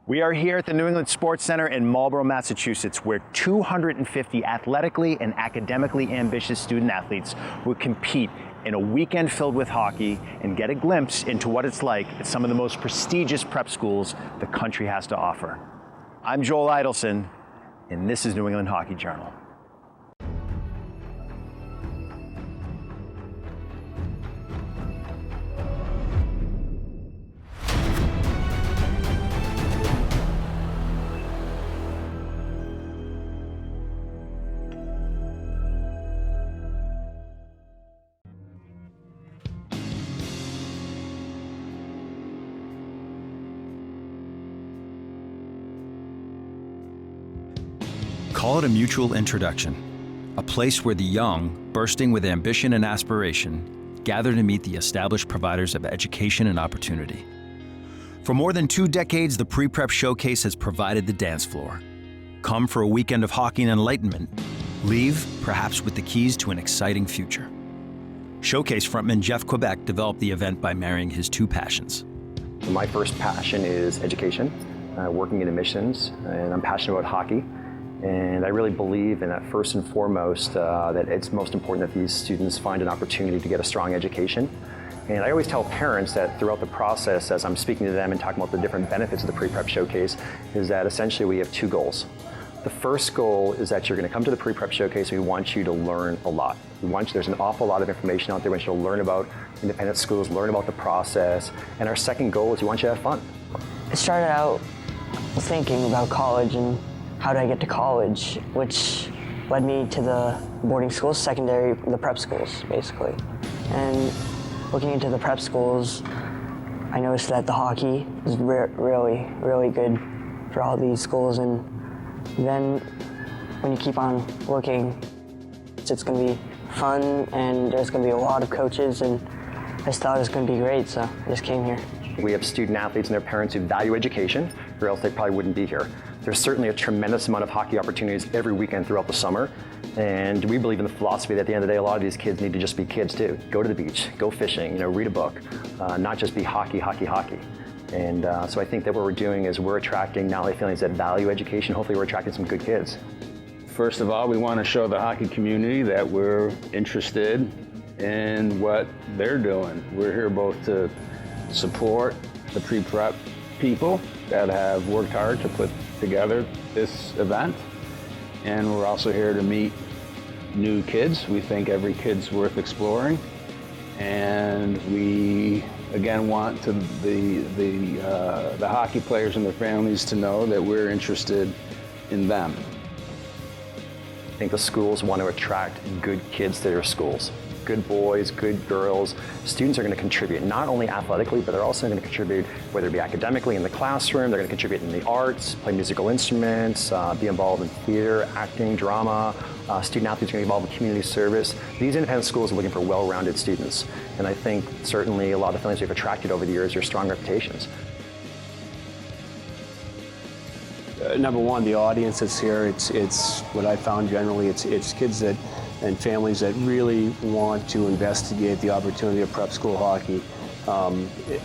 We are here at the New England Sports Center in Marlborough, Massachusetts, where 250 athletically and academically ambitious student athletes will compete in a weekend filled with hockey and get a glimpse into what it's like at some of the most prestigious prep schools the country has to offer. I'm Joel Idelson, and this is New England Hockey Journal. Call it a mutual introduction, a place where the young, bursting with ambition and aspiration, gather to meet the established providers of education and opportunity. For more than 2 decades, the Pre-Prep Showcase has provided the dance floor. Come for a weekend of hockey and enlightenment. Leave, perhaps with the keys to an exciting future. Showcase frontman Jeff Quebec developed the event by marrying his 2 passions. My first passion is education, working in admissions, and I'm passionate about hockey. And I really believe in that first and foremost, that it's most important that these students find an opportunity to get a strong education. And I always tell parents that throughout the process, as I'm speaking to them and talking about the different benefits of the Pre-Prep Showcase, is that essentially we have 2 goals. The first goal is that you're going to come to the Pre-Prep Showcase and we want you to learn a lot. There's an awful lot of information out there. We want you to learn about independent schools, learn about the process. And our second goal is we want you to have fun. I started out thinking about college and how do I get to college, which led me to the boarding schools, secondary, the prep schools, basically. And looking into the prep schools, I noticed that the hockey is really, really good for all these schools. And then when you keep on looking, it's going to be fun and there's going to be a lot of coaches, and I just thought it was going to be great, so I just came here. We have student athletes and their parents who value education, or else they probably wouldn't be here. There's certainly a tremendous amount of hockey opportunities every weekend throughout the summer. And we believe in the philosophy that at the end of the day, a lot of these kids need to just be kids too. Go to the beach, go fishing, read a book, not just be hockey, hockey, hockey. And so I think that what we're doing is we're attracting not only families that value education, hopefully we're attracting some good kids. First of all, we want to show the hockey community that we're interested in what they're doing. We're here both to support the pre-prep people that have worked hard to put together this event, and we're also here to meet new kids. We think every kid's worth exploring, and we again want the hockey players and their families to know that we're interested in them. I think the schools want to attract good kids to their schools. Good boys, good girls. Students are going to contribute, not only athletically, but they're also going to contribute, whether it be academically in the classroom, they're going to contribute in the arts, play musical instruments, be involved in theater, acting, drama. Student athletes are going to be involved in community service. These independent schools are looking for well-rounded students. And I think certainly a lot of families we've attracted over the years are strong reputations. Number one, the audience that's here, it's what I found generally, it's kids that and families that really want to investigate the opportunity of prep school hockey.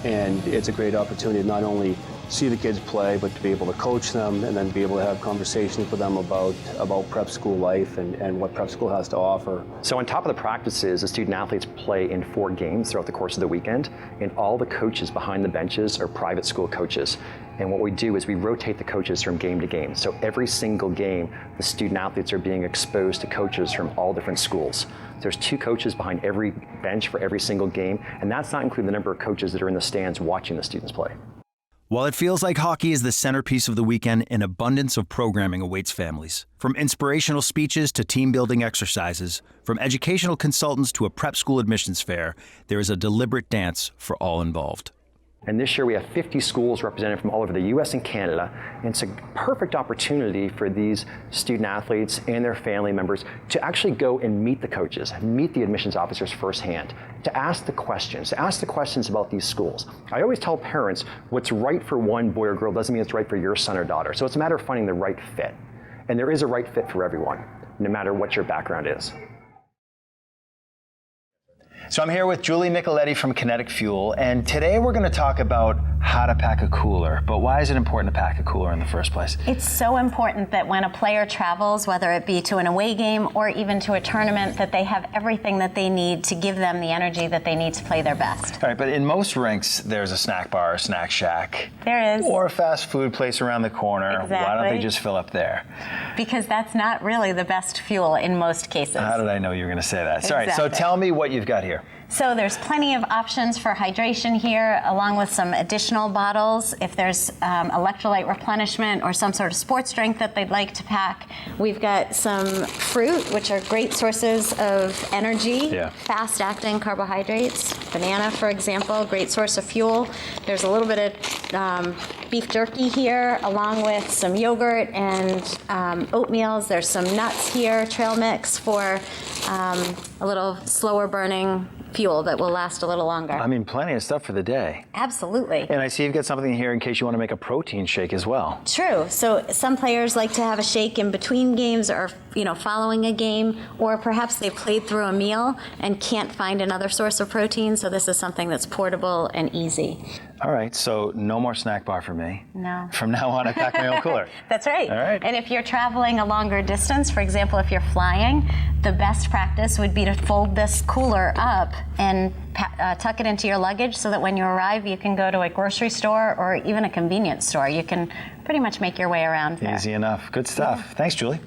And it's a great opportunity to not only see the kids play, but to be able to coach them and then be able to have conversations with them about prep school life and what prep school has to offer. So on top of the practices, the student athletes play in 4 games throughout the course of the weekend, and all the coaches behind the benches are private school coaches. And what we do is we rotate the coaches from game to game. So every single game, the student athletes are being exposed to coaches from all different schools. There's 2 coaches behind every bench for every single game, and that's not including the number of coaches that are in the stands watching the students play. While it feels like hockey is the centerpiece of the weekend, an abundance of programming awaits families. From inspirational speeches to team-building exercises, from educational consultants to a prep school admissions fair, there is a deliberate dance for all involved. And this year we have 50 schools represented from all over the US and Canada, and it's a perfect opportunity for these student athletes and their family members to actually go and meet the coaches, meet the admissions officers firsthand, to ask the questions about these schools. I always tell parents, what's right for one boy or girl doesn't mean it's right for your son or daughter. So it's a matter of finding the right fit. And there is a right fit for everyone, no matter what your background is. So So I'm here with Julie Nicoletti from Kinetic Fuel, and today we're going to talk about how to pack a cooler. But why is it important to pack a cooler in the first place? It's so important that when a player travels, whether it be to an away game or even to a tournament, that they have everything that they need to give them the energy that they need to play their best. All right, but in most rinks, there's a snack bar or snack shack. There is. Or a fast food place around the corner. Exactly. Why don't they just fill up there? Because that's not really the best fuel in most cases. How did I know you were going to say that? Sorry, so Exactly. tell me what you've got here. So there's plenty of options for hydration here, along with some additional bottles. If there's electrolyte replenishment or some sort of sports drink that they'd like to pack, we've got some fruit, which are great sources of energy, fast-acting carbohydrates. Banana, for example, great source of fuel. There's a little bit of beef jerky here, along with some yogurt and oatmeals. There's some nuts here, trail mix for a little slower burning fuel that will last a little longer. I mean, plenty of stuff for the day. Absolutely. And I see you've got something here in case you want to make a protein shake as well. True. So some players like to have a shake in between games or, following a game, or perhaps they played through a meal and can't find another source of protein. So this is something that's portable and easy. All right, so no more snack bar for me. No. From now on, I pack my own cooler. That's right. All right. And if you're traveling a longer distance, for example, if you're flying, the best practice would be to fold this cooler up and tuck it into your luggage so that when you arrive, you can go to a grocery store or even a convenience store. You can pretty much make your way around there. Easy enough. Good stuff. Yeah. Thanks, Julie.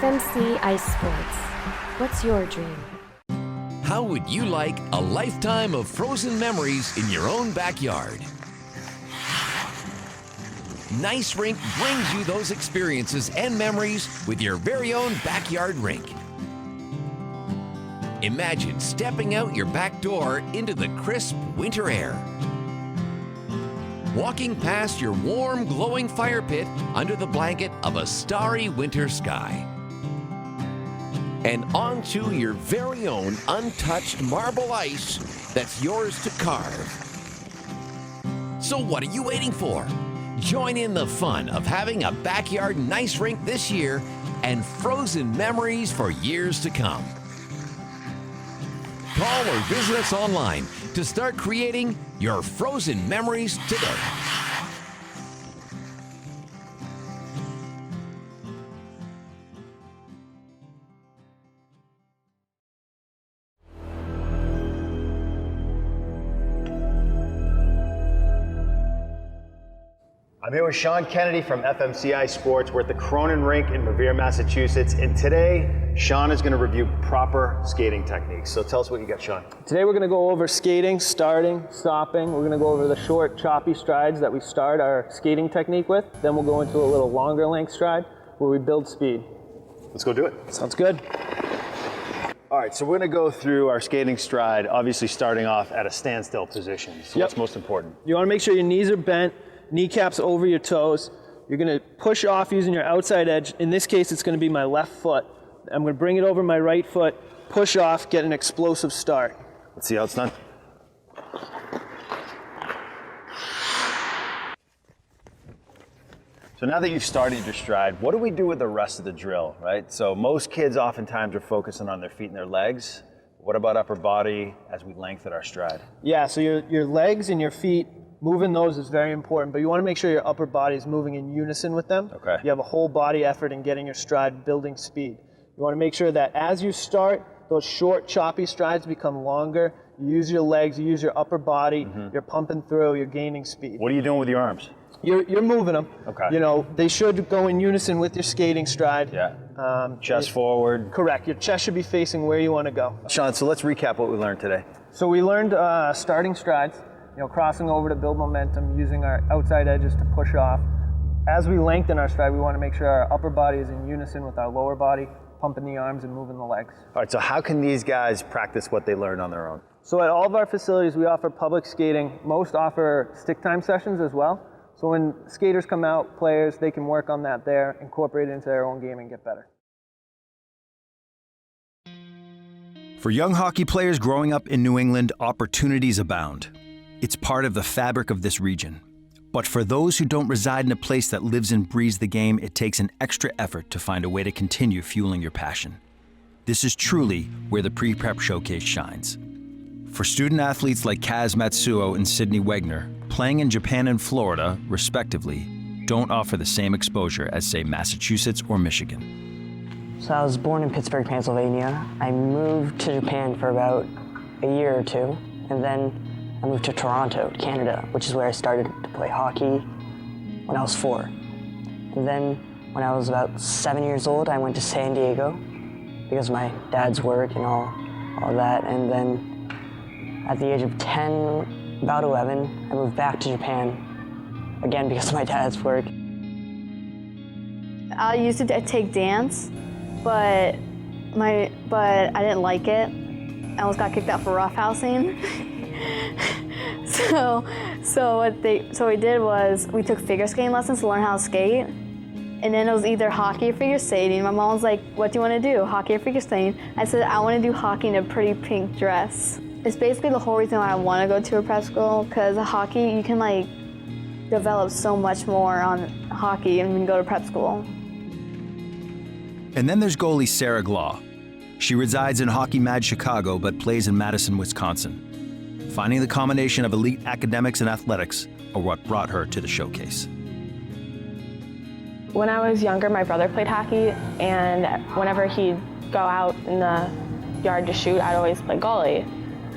FMC Ice Sports. What's your dream? How would you like a lifetime of frozen memories in your own backyard? Nice Rink brings you those experiences and memories with your very own backyard rink. Imagine stepping out your back door into the crisp winter air. Walking past your warm, glowing fire pit under the blanket of a starry winter sky. And onto your very own untouched marble ice that's yours to carve. So what are you waiting for? Join in the fun of having a backyard nice rink this year and frozen memories for years to come. Call or visit us online to start creating your frozen memories today. I'm here with Sean Kennedy from FMCI Sports. We're at the Cronin Rink in Revere, Massachusetts, and today Sean is going to review proper skating techniques. So tell us what you got, Sean. Today we're going to go over skating, starting, stopping. We're going to go over the short, choppy strides that we start our skating technique with. Then we'll go into a little longer length stride where we build speed. Let's go do it. Sounds good. All right, so we're going to go through our skating stride, obviously starting off at a standstill position. So what's most important? You want to make sure your knees are bent, kneecaps over your toes. You're going to push off using your outside edge. In this case, it's going to be my left foot. I'm going to bring it over my right foot, push off, get an explosive start. Let's see how it's done. So now that you've started your stride, what do we do with the rest of the drill, right? So most kids oftentimes are focusing on their feet and their legs. What about upper body as we lengthen our stride? Yeah, so your legs and your feet, moving those is very important, but you want to make sure your upper body is moving in unison with them. Okay. You have a whole body effort in getting your stride, building speed. You want to make sure that as you start, those short, choppy strides become longer. You use your legs, you use your upper body, you're pumping through, you're gaining speed. What are you doing with your arms? You're moving them. Okay. You know, they should go in unison with your skating stride. Yeah. Chest forward. Correct. Your chest should be facing where you want to go. Sean, so let's recap what we learned today. So we learned starting strides, crossing over to build momentum, using our outside edges to push off. As we lengthen our stride, we want to make sure our upper body is in unison with our lower body. pumping the arms and moving the legs. All right, so how can these guys practice what they learn on their own? So at all of our facilities, we offer public skating. Most offer stick time sessions as well. So when skaters come out, players, they can work on that there, incorporate it into their own game and get better. For young hockey players growing up in New England, opportunities abound. It's part of the fabric of this region. But for those who don't reside in a place that lives and breathes the game, it takes an extra effort to find a way to continue fueling your passion. This is truly where the Pre-Prep Showcase shines. For student athletes like Kaz Matsuo and Sydney Wegner, playing in Japan and Florida, respectively, don't offer the same exposure as, say, Massachusetts or Michigan. So I was born in Pittsburgh, Pennsylvania. I moved to Japan for about a year or two, and then I moved to Toronto, Canada, which is where I started to play hockey when I was 4. And then when I was about 7 years old, I went to San Diego because of my dad's work and all that. And then at the age of 10, about 11, I moved back to Japan, again because of my dad's work. I used to take dance, but I didn't like it. I almost got kicked out for roughhousing. So what we did was we took figure skating lessons to learn how to skate, and then it was either hockey or figure skating. My mom was like, "What do you want to do, hockey or figure skating?" I said, "I want to do hockey in a pretty pink dress." It's basically the whole reason why I want to go to a prep school, because hockey you can like develop so much more on hockey and when you go to prep school. And then there's goalie Sarah Glaw. She resides in Hockey Mad Chicago but plays in Madison, Wisconsin. Finding the combination of elite academics and athletics are what brought her to the showcase. When I was younger, my brother played hockey, and whenever he'd go out in the yard to shoot, I'd always play goalie,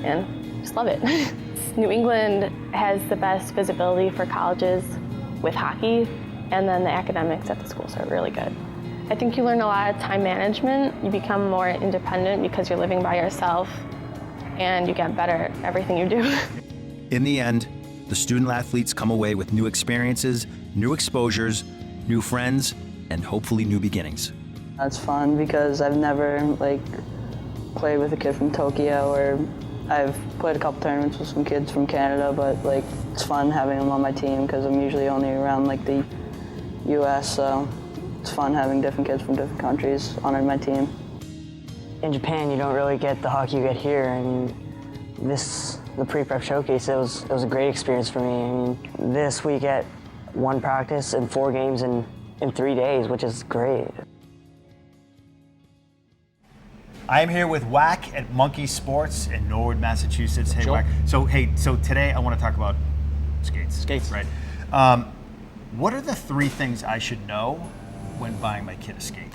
and just love it. New England has the best visibility for colleges with hockey, and then the academics at the schools are really good. I think you learn a lot of time management. You become more independent because you're living by yourself, and you get better at everything you do. In the end, the student athletes come away with new experiences, new exposures, new friends, and hopefully new beginnings. That's fun because I've never played with a kid from Tokyo, or I've played a couple tournaments with some kids from Canada, but it's fun having them on my team because I'm usually only around the US, so it's fun having different kids from different countries on my team. In Japan, you don't really get the hockey you get here. I mean, the pre-prep showcase, it was a great experience for me. I mean, this we get 1 practice and 4 games in 3 days, which is great. I am here with Whack at Monkey Sports in Norwood, Massachusetts. Hey, Whack. So today I want to talk about skates. Skates, right? What are the 3 things I should know when buying my kid a skate?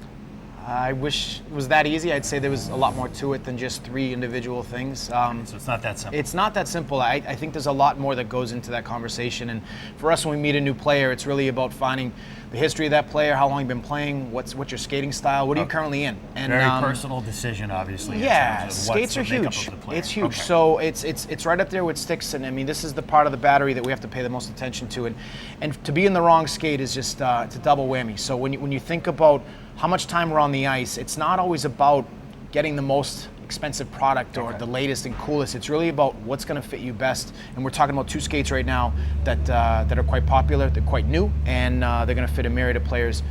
I wish it was that easy. I'd say there was a lot more to it than just 3 individual things. So it's not that simple. It's not that simple. I think there's a lot more that goes into that conversation. And for us, when we meet a new player, it's really about finding the history of that player, how long you've been playing, what's your skating style, what are you currently in. And very personal decision, obviously. Yeah, skates are huge. It's huge. Okay. So it's right up there with sticks. And I mean, this is the part of the battery that we have to pay the most attention to. And to be in the wrong skate is just it's a double whammy. So when you think about how much time we're on the ice, it's not always about getting the most expensive product or the latest and coolest. It's really about what's going to fit you best. And we're talking about 2 skates right now that are quite popular, they're quite new, and they're going to fit a myriad of players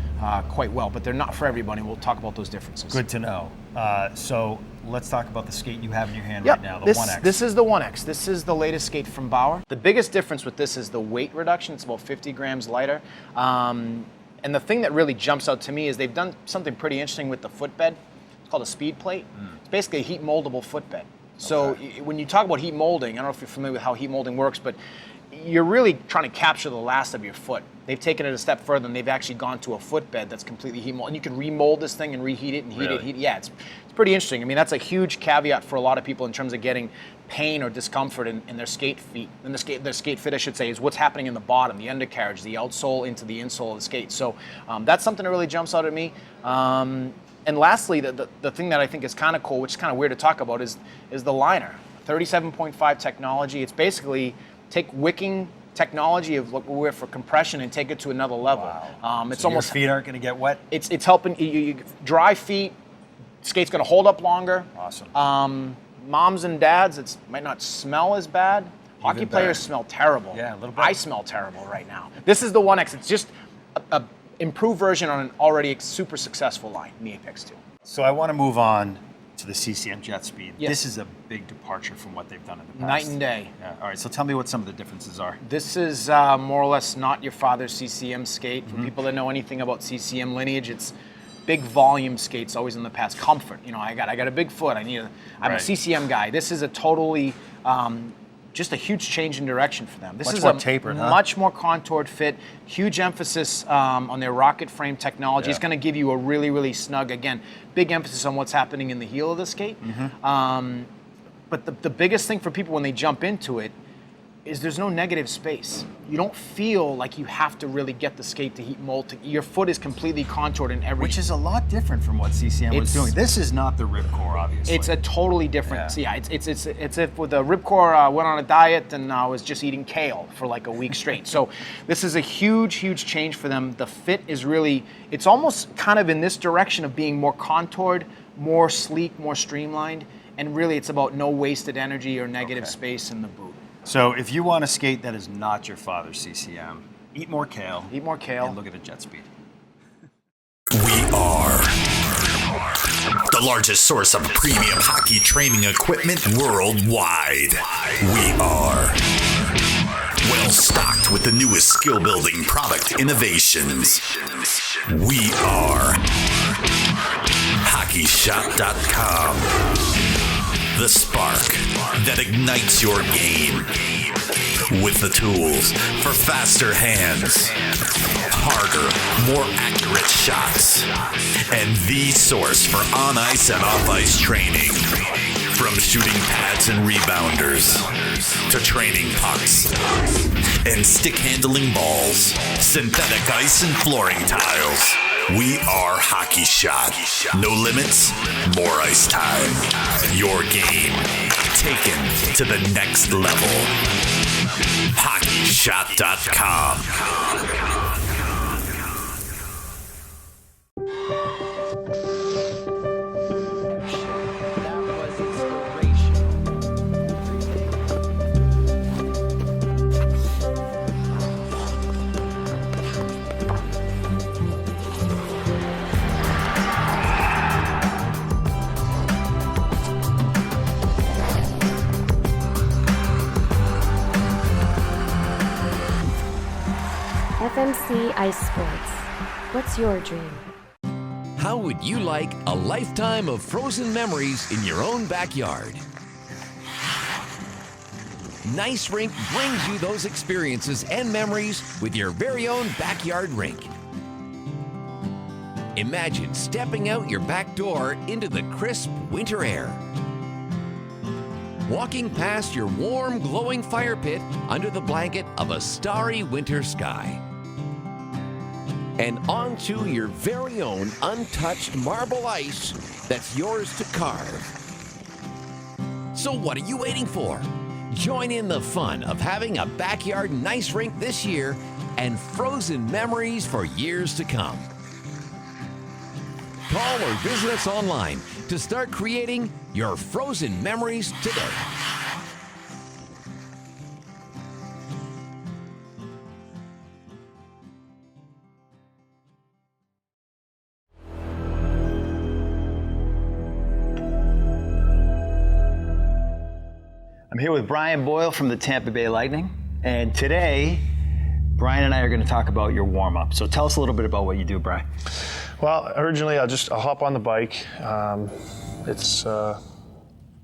quite well. But they're not for everybody. We'll talk about those differences. Good to know. So let's talk about the skate you have in your hand right now, the 1X. This is the 1X. This is the latest skate from Bauer. The biggest difference with this is the weight reduction. It's about 50 grams lighter. And the thing that really jumps out to me is they've done something pretty interesting with the footbed. It's called a speed plate. It's basically a heat moldable footbed. So when you talk about heat molding, I don't know if you're familiar with how heat molding works, but you're really trying to capture the last of your foot. They've taken it a step further, and they've actually gone to a footbed that's completely heat molded. And you can remold this thing and reheat it and heat it. Yeah, it's pretty interesting. I mean, that's a huge caveat for a lot of people in terms of getting pain or discomfort in their skate feet. And their skate fit, I should say, is what's happening in the bottom, the undercarriage, the outsole into the insole of the skate. So that's something that really jumps out at me. And lastly, the thing that I think is kind of cool, which is kind of weird to talk about, is the liner. 37.5 technology. It's basically take wicking technology of what we wear for compression and take it to another level. Wow. It's so almost your feet aren't going to get wet? It's helping you dry feet. Skate's going to hold up longer. Awesome. Moms and dads, it might not smell as bad. Hockey players smell terrible. Yeah, a little bit. I smell terrible right now. This is the 1X. It's just a improved version on an already super successful line, the Apex 2. So I want to move on to the CCM Jet Speed. Yes. This is a big departure from what they've done in the past. Night and day. Yeah. All right, so tell me what some of the differences are. This is more or less not your father's CCM skate. For people that know anything about CCM lineage, it's big volume skates always in the past. Comfort. You know, I got a big foot. I'm a CCM guy. This is a totally just a huge change in direction for them. This Much is more a tapered, huh? much more contoured fit. Huge emphasis on their rocket frame technology. It's going to give you a really, really snug, again, big emphasis on what's happening in the heel of the skate. But the biggest thing for people when they jump into it is there's no negative space. You don't feel like you have to really get the skate to heat mold. Your foot is completely contoured in every... Which is a lot different from what CCM was doing. This is not the Ripcore, obviously. It's a totally different... It's if with the Ripcore went on a diet and was just eating kale for like a week straight. So this is a huge, huge change for them. The fit is really... It's almost kind of in this direction of being more contoured, more sleek, more streamlined. And really it's about no wasted energy or negative space in the boot. So if you want a skate that is not your father's CCM, eat more kale. Eat more kale. And look at the Jet Speed. We are the largest source of premium hockey training equipment worldwide. We are well stocked with the newest skill building product innovations. We are HockeyShop.com. The spark that ignites your game with the tools for faster hands, harder, more accurate shots, and the source for on-ice and off-ice training. From shooting pads and rebounders to training pucks and stick-handling balls, synthetic ice and flooring tiles. We are Hockey Shot. No limits, more ice time. Your game taken to the next level. HockeyShot.com. FMC Ice Sports. What's your dream? How would you like a lifetime of frozen memories in your own backyard? Nice Rink brings you those experiences and memories with your very own backyard rink. Imagine stepping out your back door into the crisp winter air. Walking past your warm, glowing fire pit under the blanket of a starry winter sky. And onto your very own untouched marble ice that's yours to carve. So what are you waiting for? Join in the fun of having a backyard nice rink this year and frozen memories for years to come. Call or visit us online to start creating your frozen memories today. I'm here with Brian Boyle from the Tampa Bay Lightning, and today, Brian and I are going to talk about your warm-up. So tell us a little bit about what you do, Brian. Well, originally I'll hop on the bike. It's kind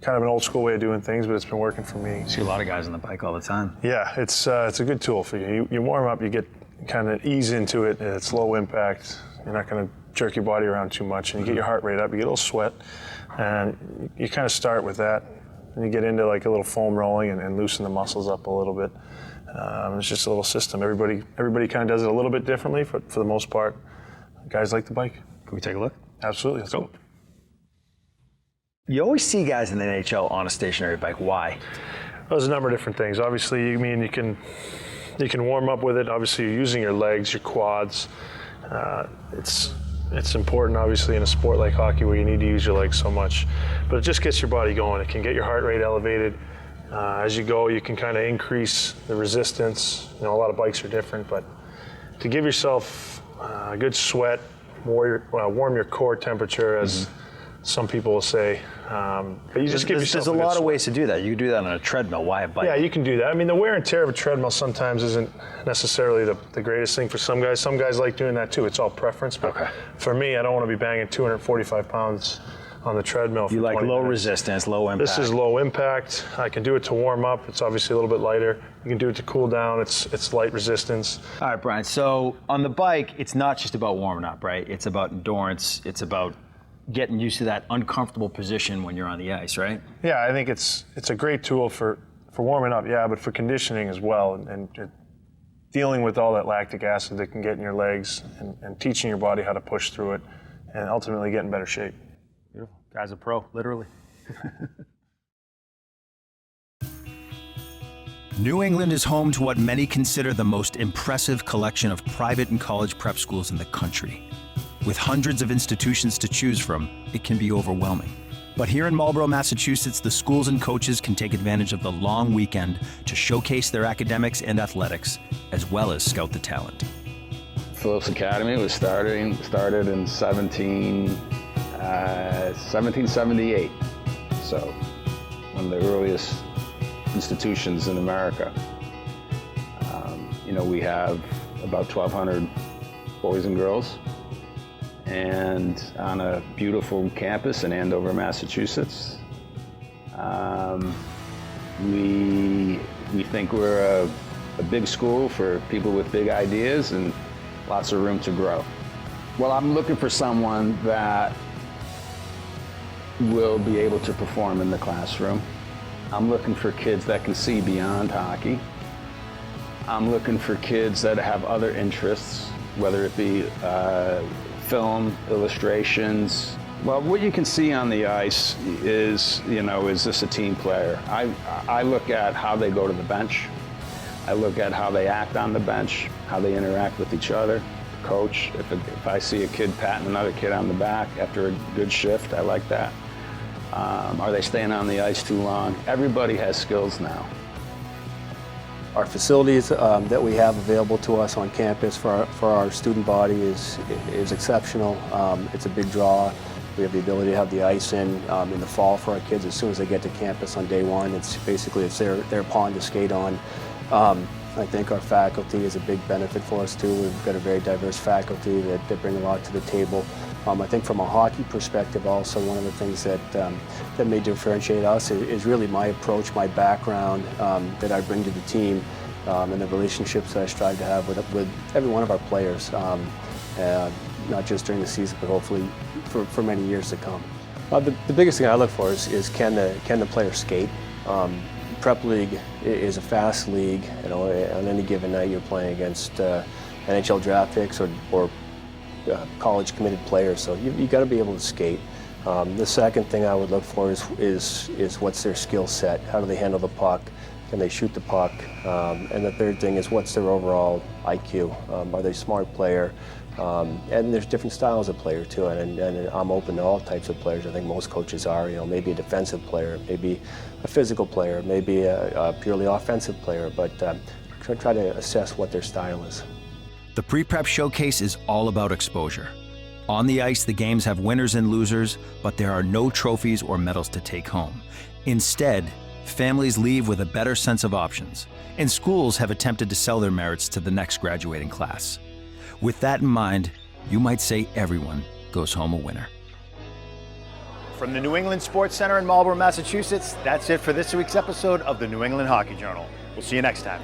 of an old school way of doing things, but it's been working for me. I see a lot of guys on the bike all the time. Yeah, it's a good tool for you. You warm up, you get kind of ease into it, and it's low impact. You're not going to jerk your body around too much, and you get your heart rate up, you get a little sweat, and you kind of start with that. And you get into like a little foam rolling and loosen the muscles up a little bit. It's just a little system. Everybody kind of does it a little bit differently. For the most part, guys like the bike. Can we take a look? Absolutely. Let's go. You always see guys in the NHL on a stationary bike. Why? There's a number of different things. Obviously, you can warm up with it. Obviously, you're using your legs, your quads. It's it's important, obviously, in a sport like hockey where you need to use your legs so much. But it just gets your body going. It can get your heart rate elevated. As you go, you can kind of increase the resistance. You know, a lot of bikes are different, but to give yourself a good sweat, warm your core temperature, as some people will say. But you just give yourself There's a lot of ways to do that. You can do that on a treadmill. Why a bike? Yeah, you can do that. I mean, the wear and tear of a treadmill sometimes isn't necessarily the greatest thing for some guys. Some guys like doing that too. It's all preference. But for me, I don't want to be banging 245 pounds on the treadmill. You like low resistance, low impact. This is low impact. I can do it to warm up. It's obviously a little bit lighter. You can do it to cool down. It's light resistance. All right, Brian. So on the bike, it's not just about warming up, right? It's about endurance. It's about getting used to that uncomfortable position when you're on the ice, right? Yeah, I think it's a great tool for warming up, yeah, but for conditioning as well, and dealing with all that lactic acid that can get in your legs, and teaching your body how to push through it, and ultimately get in better shape. Beautiful. Guy's a pro, literally. New England is home to what many consider the most impressive collection of private and college prep schools in the country. With hundreds of institutions to choose from, it can be overwhelming. But here in Marlborough, Massachusetts, the schools and coaches can take advantage of the long weekend to showcase their academics and athletics, as well as scout the talent. Phillips Academy was started in 1778, so one of the earliest institutions in America. You know, we have about 1,200 boys and girls, and on a beautiful campus in Andover, Massachusetts. We think we're a big school for people with big ideas and lots of room to grow. Well, I'm looking for someone that will be able to perform in the classroom. I'm looking for kids that can see beyond hockey. I'm looking for kids that have other interests, whether it be film, illustrations. Well, what you can see on the ice is, you know, is this a team player? I look at how they go to the bench. I look at how they act on the bench, how they interact with each other. Coach, if I see a kid patting another kid on the back after a good shift, I like that. Are they staying on the ice too long? Everybody has skills now. Our facilities that we have available to us on campus for our student body is exceptional. It's a big draw. We have the ability to have the ice in the fall for our kids as soon as they get to campus on day one. It's basically their pond to skate on. I think our faculty is a big benefit for us too. We've got a very diverse faculty that bring a lot to the table. I think from a hockey perspective also, one of the things that may differentiate us is really my approach, my background that I bring to the team, and the relationships that I strive to have with every one of our players, not just during the season, but hopefully for many years to come. The biggest thing I look for is can the player skate? Prep League is a fast league. You know, on any given night you're playing against NHL draft picks or college committed players, so you got to be able to skate. The second thing I would look for is what's their skill set? How do they handle the puck? Can they shoot the puck? And the third thing is what's their overall IQ? Are they a smart player? And there's different styles of player too, and I'm open to all types of players. I think most coaches are. You know, maybe a defensive player, maybe a physical player, maybe a purely offensive player, but try to assess what their style is. The Pre-Prep Showcase is all about exposure. On the ice, the games have winners and losers, but there are no trophies or medals to take home. Instead, families leave with a better sense of options, and schools have attempted to sell their merits to the next graduating class. With that in mind, you might say everyone goes home a winner. From the New England Sports Center in Marlborough, Massachusetts, that's it for this week's episode of the New England Hockey Journal. We'll see you next time.